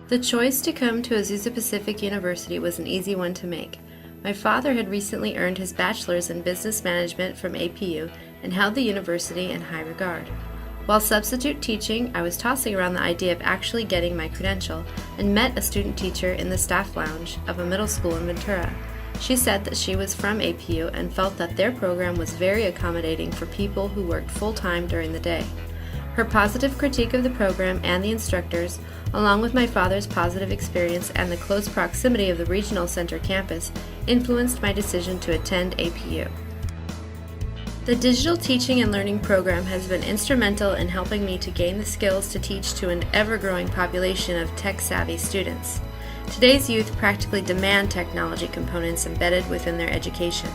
The choice to come to Azusa Pacific University was an easy one to make. My father had recently earned his bachelor's in business management from APU and held the university in high regard. While substitute teaching, I was tossing around the idea of actually getting my credential and met a student teacher in the staff lounge of a middle school in Ventura. She said that she was from APU and felt that their program was very accommodating for people who worked full-time during the day. Her positive critique of the program and the instructors, along with my father's positive experience and the close proximity of the regional center campus, influenced my decision to attend APU. The digital teaching and learning program has been instrumental in helping me to gain the skills to teach to an ever-growing population of tech-savvy students. Today's youth practically demand technology components embedded within their education.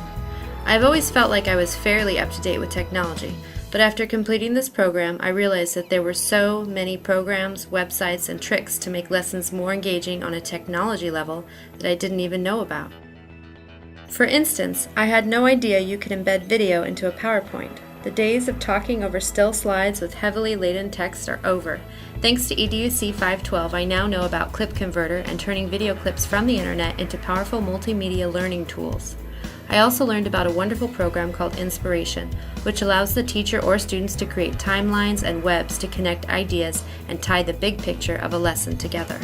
I've always felt like I was fairly up to date with technology, but after completing this program, I realized that there were so many programs, websites, and tricks to make lessons more engaging on a technology level that I didn't even know about. For instance, I had no idea you could embed video into a PowerPoint. The days of talking over still slides with heavily laden text are over. Thanks to EDUC 512, I now know about Clip Converter and turning video clips from the internet into powerful multimedia learning tools. I also learned about a wonderful program called Inspiration, which allows the teacher or students to create timelines and webs to connect ideas and tie the big picture of a lesson together.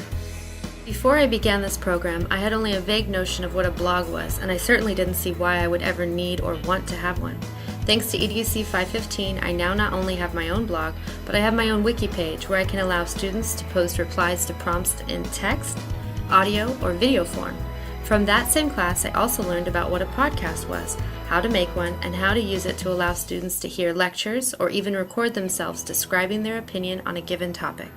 Before I began this program, I had only a vague notion of what a blog was, and I certainly didn't see why I would ever need or want to have one. Thanks to EDUC 515, I now not only have my own blog, but I have my own wiki page where I can allow students to post replies to prompts in text, audio, or video form. From that same class, I also learned about what a podcast was, how to make one, and how to use it to allow students to hear lectures or even record themselves describing their opinion on a given topic.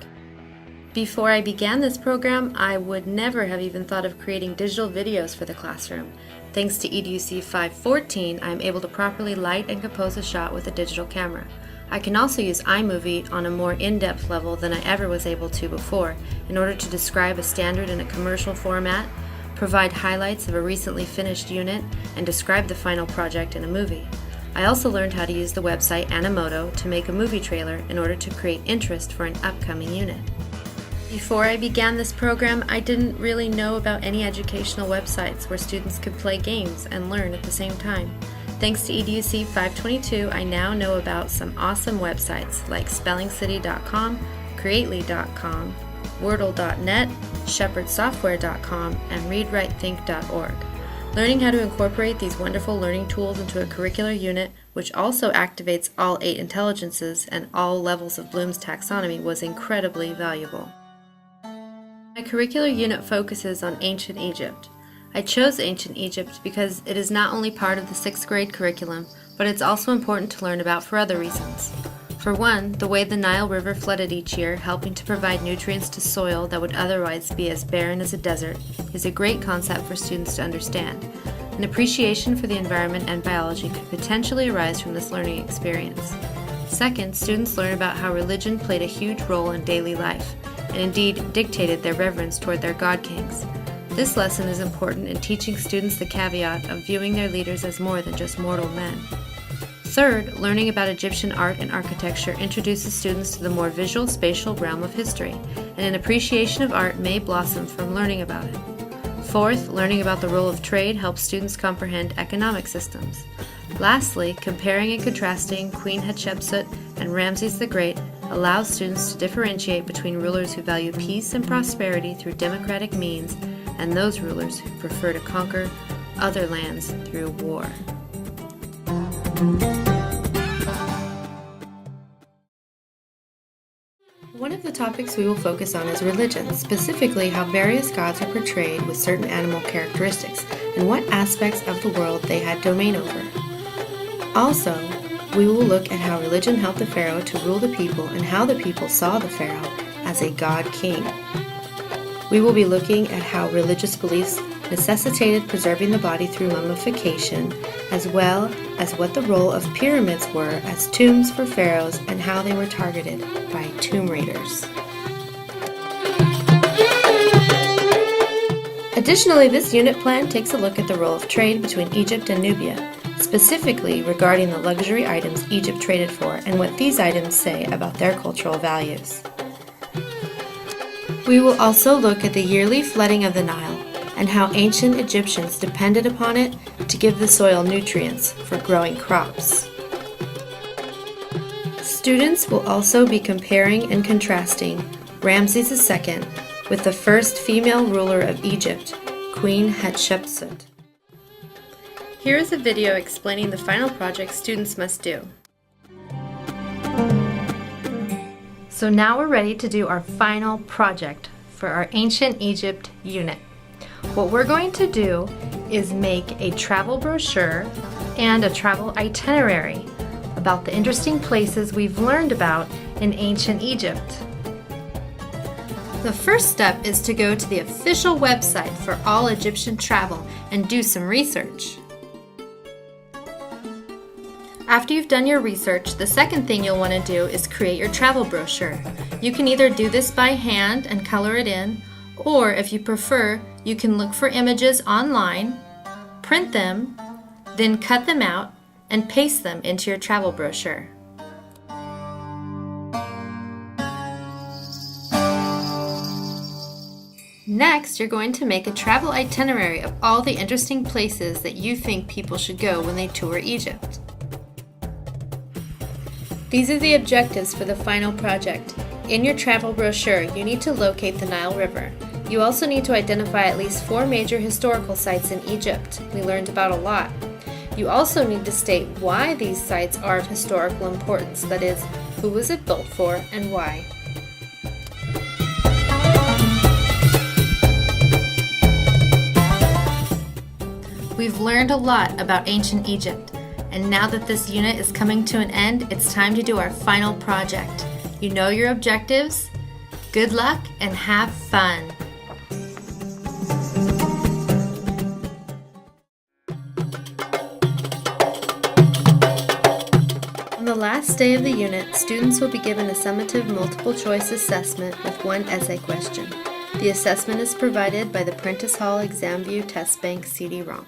Before I began this program, I would never have even thought of creating digital videos for the classroom. Thanks to EDUC 514, I am able to properly light and compose a shot with a digital camera. I can also use iMovie on a more in-depth level than I ever was able to before in order to describe a standard in a commercial format, provide highlights of a recently finished unit, and describe the final project in a movie. I also learned how to use the website Animoto to make a movie trailer in order to create interest for an upcoming unit. Before I began this program, I didn't really know about any educational websites where students could play games and learn at the same time. Thanks to EDUC 522, I now know about some awesome websites like spellingcity.com, creately.com, wordle.net, shepherdsoftware.com, and readwritethink.org. Learning how to incorporate these wonderful learning tools into a curricular unit, which also activates all 8 intelligences and all levels of Bloom's taxonomy, was incredibly valuable. My curricular unit focuses on ancient Egypt. I chose ancient Egypt because it is not only part of the 6th grade curriculum, but it's also important to learn about for other reasons. For one, the way the Nile River flooded each year, helping to provide nutrients to soil that would otherwise be as barren as a desert, is a great concept for students to understand. An appreciation for the environment and biology could potentially arise from this learning experience. Second, students learn about how religion played a huge role in daily life, and indeed dictated their reverence toward their god kings. This lesson is important in teaching students the caveat of viewing their leaders as more than just mortal men. Third, learning about Egyptian art and architecture introduces students to the more visual spatial realm of history, and an appreciation of art may blossom from learning about it. Fourth, learning about the role of trade helps students comprehend economic systems. Lastly, comparing and contrasting Queen Hatshepsut and Ramses the Great allows students to differentiate between rulers who value peace and prosperity through democratic means and those rulers who prefer to conquer other lands through war. One of the topics we will focus on is religion, specifically how various gods are portrayed with certain animal characteristics and what aspects of the world they had domain over. Also, we will look at how religion helped the pharaoh to rule the people and how the people saw the pharaoh as a god king. We will be looking at how religious beliefs necessitated preserving the body through mummification, as well as what the role of pyramids were as tombs for pharaohs and how they were targeted by tomb raiders. Additionally, this unit plan takes a look at the role of trade between Egypt and Nubia, specifically regarding the luxury items Egypt traded for and what these items say about their cultural values. We will also look at the yearly flooding of the Nile and how ancient Egyptians depended upon it to give the soil nutrients for growing crops. Students will also be comparing and contrasting Ramses II with the first female ruler of Egypt, Queen Hatshepsut. Here is a video explaining the final project students must do. So now we're ready to do our final project for our Ancient Egypt unit. What we're going to do is make a travel brochure and a travel itinerary about the interesting places we've learned about in ancient Egypt. The first step is to go to the official website for all Egyptian travel and do some research. After you've done your research, the second thing you'll want to do is create your travel brochure. You can either do this by hand and color it in, or if you prefer, you can look for images online, print them, then cut them out and paste them into your travel brochure. Next, you're going to make a travel itinerary of all the interesting places that you think people should go when they tour Egypt. These are the objectives for the final project. In your travel brochure, you need to locate the Nile River. You also need to identify at least 4 major historical sites in Egypt. We learned about a lot. You also need to state why these sites are of historical importance, that is, who was it built for and why. We've learned a lot about ancient Egypt, and now that this unit is coming to an end, it's time to do our final project. You know your objectives? Good luck and have fun! On the last day of the unit, students will be given a summative multiple choice assessment with 1 essay question. The assessment is provided by the Prentice Hall ExamView Test Bank CD-ROM.